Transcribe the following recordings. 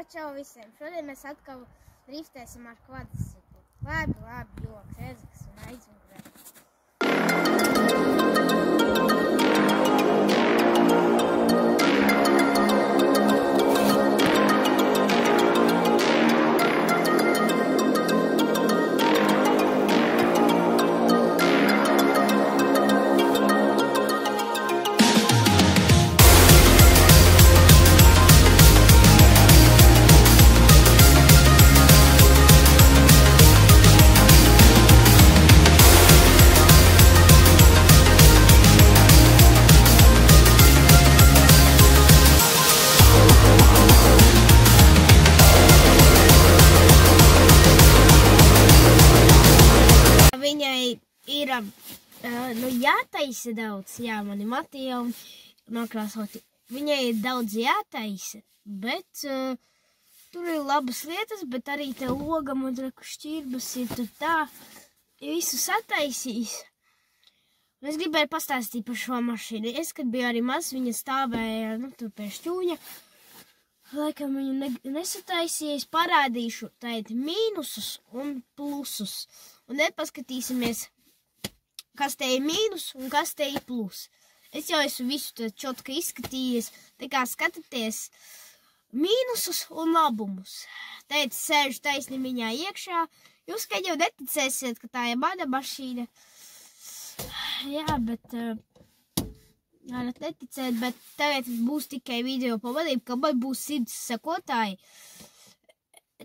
Čau visiem! Šodien mēs atkal driftēsim ar kvadriciklu. Labi, joks, Ezikas un aizmugurē. Viņai ir jātaisa daudz, mani Matija un nokrāsoti. Viņai ir daudz jātaisa, bet tur ir labas lietas, bet arī te logam un šķirbas ir tur tā, visu sataisīs. Es gribēju pastāstīt par šo mašīnu. Es, kad biju arī maz, viņa stāvēja, tur pie šķūņa. Laikam viņu nesataisīja, es parādīšu tādi mīnusus un plusus. Un nepaskatīsimies, kas te ir mīnus un kas te ir plus. Es jau esmu visu čotku izskatījies, tā kā skatāties mīnusus un labumus. Teica, sēžu taisni viņā iekšā. Jūs, kad jau neticēsiet, ka tā ir mana mašīna. Jā, bet varat neticēt, bet tagad būs tikai video pavadība, ka man būs 100 sekotāji.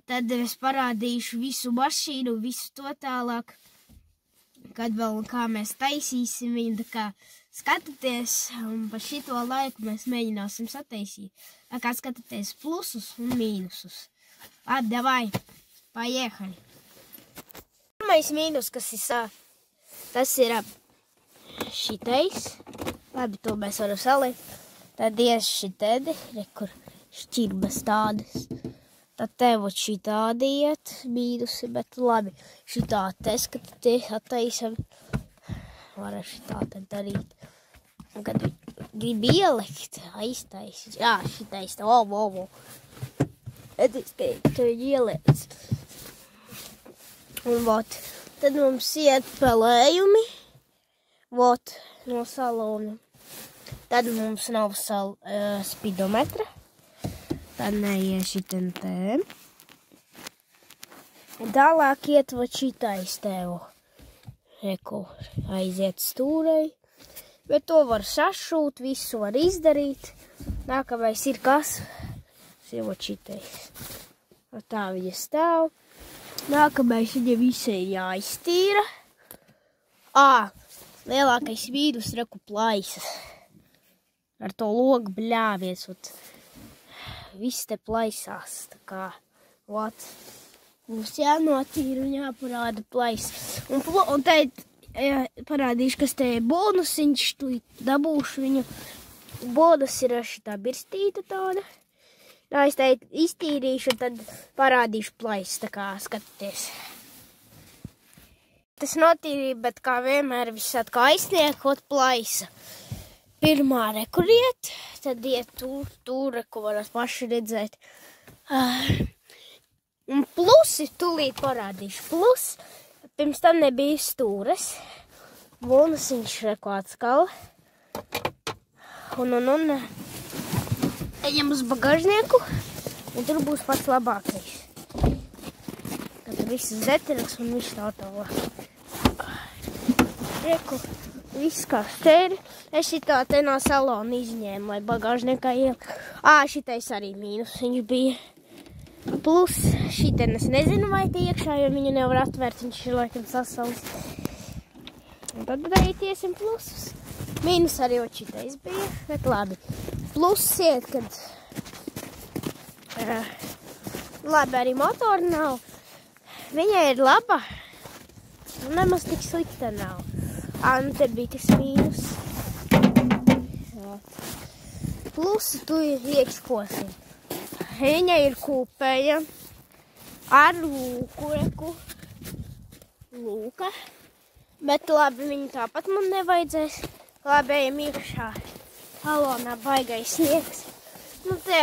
Tad es parādīšu visu mašīnu, visu to tālāk, kad vēl un kā mēs taisīsim viņu, tā kā skatāties, un pa šito laiku mēs mēģināsim sataisīt. Tā kā skatāties plusus un mīnusus. Labi, davai, paiehaļi. Pirmais mīnus, kas ir tas ir šitais. Labi, to mēs varam salikt. Tad ies šitēdi, kur šķirbas tādas. Tad tev šī tāda iet, mīnusi, bet labi, šitā te skatāties, attaisam, varam šitā te darīt. Un kad grib ielikt, aiztaisīt, šitais, Es teiktu, viņi ieliec. Un vot, tad mums iet pelējumi, vot, no salona. Tad mums nav spidometra. Tad neies šiten te. Tālāk iet vot šitais tev. Reku aiziet stūrei. Bet to var sašūt, visu var izdarīt. Nākamais ir kas? Tas ir vot šitais. Tā viņa stāv. Nākamais viņa visai jāiztīra. Lielākais mīnus reku plaisas. Ar to logu bļāvies, vot. Viss te plaisās, tā kā, vot, mums jānotīra un jāparāda plaisas. Un te parādīšu, kas te ir bonusiņš, tu dabūšu viņu. Bonus ir šitā birstīta tāda. Es te iztīrīšu, tad parādīšu plaisas, tā kā skatāties. Tas notīrīja, bet kā vienmēr viss atkal aizsniekot plaisa. Pirmā rekur iet, tad iet tur, ko varat paši redzēt. Un plusi tūlīt parādīšu. Plus, pirms tam nebija stūres. Bonusiņš reku atskala. Un ejam uz bagažnieku, un tur būs pats labākais. Tad visas zetiraks un viss tā tālāk. Reku. Viss kā stēri. Es šitā te no salona izņēmu, lai bagāžniekā ielikt. Šitais arī mīnus viņš bija. Plus šitien es nezinu, vai te iekšā, jo viņu nevar atvērt, viņš ir laikam sasalis. Un tad darītiesim plusus. Mīnus arī šitais bija, bet labi. Plus iet, kad labi arī motori nav. Viņai ir laba, un nemaz tik slikta nav. Un te bija tas mīnus. Plusi tu iekškosim. Viņa ir kūpēja ar lūku. Lūka. Bet labi, viņa tāpat man nevajadzēs. Labi, ejam iekšā. Salonā baigais sniegs. Nu te,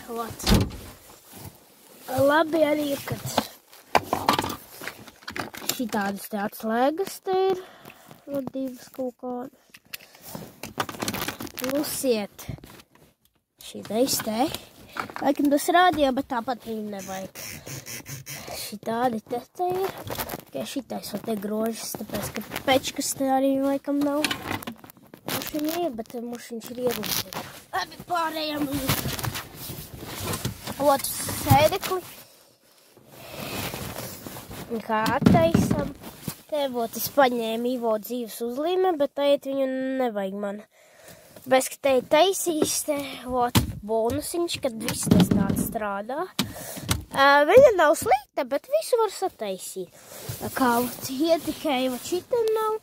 vot. Labi arī ir, kad šitādas te atslēgas te ir. Divas kaut kādas. Plusiet šitais te. Laikam tas rādīja, bet tāpat viņu nevajag. Šitādi te ir. Tikai šitais vēl te grožas, tāpēc, ka pečkas te arī laikam nav. Mušiņi ir, bet mušiņš ir ieguldīt. Labi, pārējām uz otru sēdekli. Kā attaisam. Te vot es paņēmu Ivo dzīves uzlīme, bet teikt viņu nevajag man. Bez, ka te ir taisīs, te vot bonusiņš, kad viss tas tāds strādā. Viņa nav slikta, bet visu var sataisīt. Kā vot ietikai, vot šitam nav.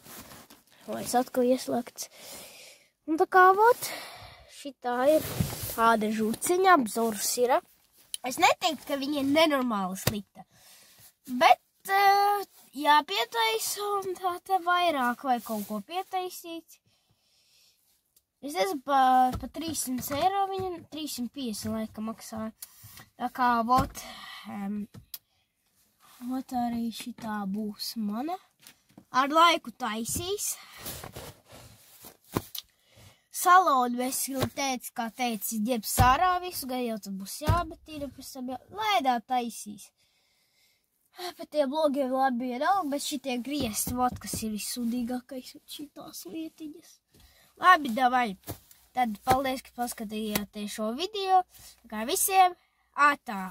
Vai es atkal ieslēgts. Un tā kā vot, šitā ir tāda žuciņa, apzors ir. Es neteiktu, ka viņa ir nenormāli slikta. Bet jāpietaisa un tā te vairāk vai kaut ko pietaisīt. Es nezinu, pa 300 eiro viņa 350 laika maksāja. Tā kā, vot arī šitā būs mana. Ar laiku taisīs. Salonu es teicu, kā teicis, ģebs ārā visu, gan jau tad būs jābetīra, pēc tam lēdā taisīs. Bet tie blogi labi ir vēl, bet šitie griezti, vot, kas ir vissudīgākais, šitās lietiņas. Labi, davai. Tad paldies, ka paskatījāties šo video. Tā kā visiem, ātā!